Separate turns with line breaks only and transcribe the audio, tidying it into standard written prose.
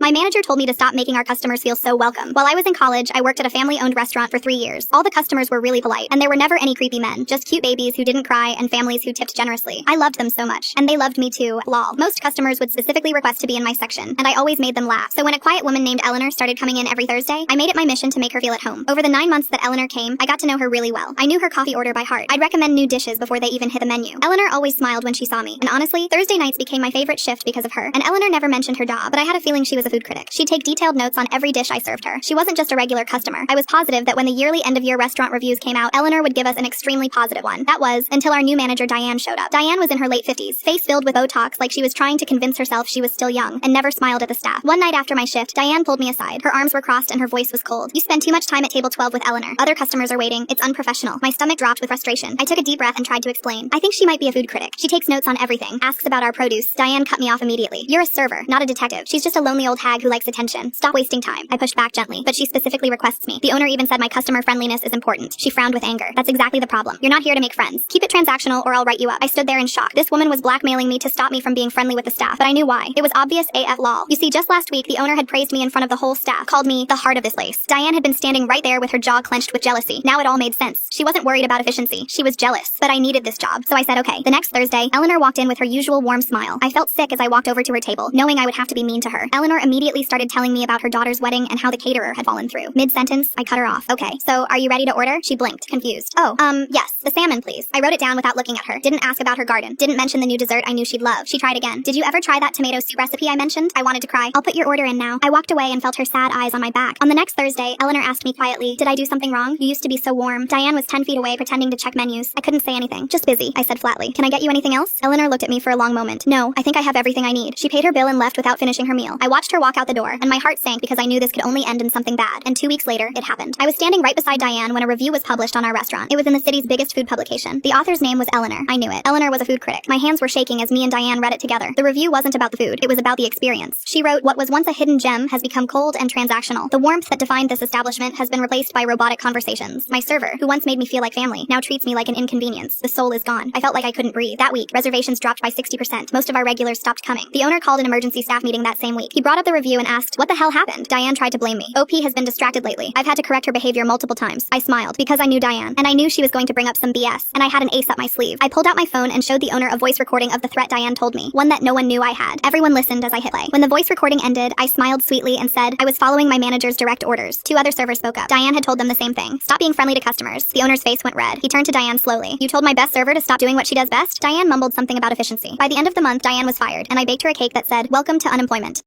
My manager told me to stop making our customers feel so welcome. While I was in college, I worked at a family-owned restaurant for 3 years. All the customers were really polite, and there were never any creepy men, just cute babies who didn't cry and families who tipped generously. I loved them so much, and they loved me too. Lol. Most customers would specifically request to be in my section, and I always made them laugh. So when a quiet woman named Eleanor started coming in every Thursday, I made it my mission to make her feel at home. Over the 9 months that Eleanor came, I got to know her really well. I knew her coffee order by heart. I'd recommend new dishes before they even hit the menu. Eleanor always smiled when she saw me, and honestly, Thursday nights became my favorite shift because of her. And Eleanor never mentioned her job, but I had a feeling she was a food critic. She'd take detailed notes on every dish I served her. She wasn't just a regular customer. I was positive that when the yearly end-of-year restaurant reviews came out, Eleanor would give us an extremely positive one. That was, until our new manager Diane showed up. Diane was in her late 50s, face filled with Botox like she was trying to convince herself she was still young, and never smiled at the staff. One night after my shift, Diane pulled me aside. Her arms were crossed and her voice was cold. "You spend too much time at table 12 with Eleanor. Other customers are waiting. It's unprofessional." My stomach dropped with frustration. I took a deep breath and tried to explain. "I think she might be a food critic. She takes notes on everything, asks about our produce." Diane cut me off immediately. "You're a server, not a detective. She's just a lonely old hag who likes attention. Stop wasting time." I pushed back gently, but she specifically requests me. The owner even said my customer friendliness is important. She frowned with anger. "That's exactly the problem. You're not here to make friends. Keep it transactional or I'll write you up." I stood there in shock. This woman was blackmailing me to stop me from being friendly with the staff, but I knew why. It was obvious AF lol. You see, just last week, the owner had praised me in front of the whole staff, called me the heart of this place. Diane had been standing right there with her jaw clenched with jealousy. Now it all made sense. She wasn't worried about efficiency. She was jealous. But I needed this job, so I said okay. The next Thursday, Eleanor walked in with her usual warm smile. I felt sick as I walked over to her table, knowing I would have to be mean to her. Eleanor immediately started telling me about her daughter's wedding and how the caterer had fallen through. Mid-sentence, I cut her off. "Okay, so are you ready to order?" She blinked, confused. Yes, the salmon, please." I wrote it down without looking at her. Didn't ask about her garden. Didn't mention the new dessert I knew she'd love. She tried again. "Did you ever try that tomato soup recipe I mentioned?" I wanted to cry. "I'll put your order in now." I walked away and felt her sad eyes on my back. On the next Thursday, Eleanor asked me quietly, "Did I do something wrong? You used to be so warm." Diane was 10 feet away pretending to check menus. I couldn't say anything. "Just busy," I said flatly. "Can I get you anything else?" Eleanor looked at me for a long moment. "No, I think I have everything I need." She paid her bill and left without finishing her meal. I watched her walk out the door, and my heart sank because I knew this could only end in something bad. And 2 weeks later, it happened. I was standing right beside Diane when a review was published on our restaurant. It was in the city's biggest food publication. The author's name was Eleanor. I knew it. Eleanor was a food critic. My hands were shaking as me and Diane read it together. The review wasn't about the food. It was about the experience. She wrote, "What was once a hidden gem has become cold and transactional. The warmth that defined this establishment has been replaced by robotic conversations. My server, who once made me feel like family, now treats me like an inconvenience. The soul is gone." I felt like I couldn't breathe. That week, reservations dropped by 60%. Most of our regulars stopped coming. The owner called an emergency staff meeting that same week. He brought up the review and asked, "What the hell happened?" Diane tried to blame me. "OP has been distracted lately. I've had to correct her behavior multiple times." I smiled because I knew Diane, and I knew she was going to bring up some BS, and I had an ace up my sleeve. I pulled out my phone and showed the owner a voice recording of the threat Diane told me, one that no one knew I had. Everyone listened as I hit play. When the voice recording ended, I smiled sweetly and said I was following my manager's direct orders. 2 other servers spoke up. Diane had told them the same thing. "Stop being friendly to customers." The owner's face went red. He turned to Diane slowly. "You told my best server to stop doing what she does best?" Diane mumbled something about efficiency. By the end of the month, Diane was fired, and I baked her a cake that said, "Welcome to unemployment."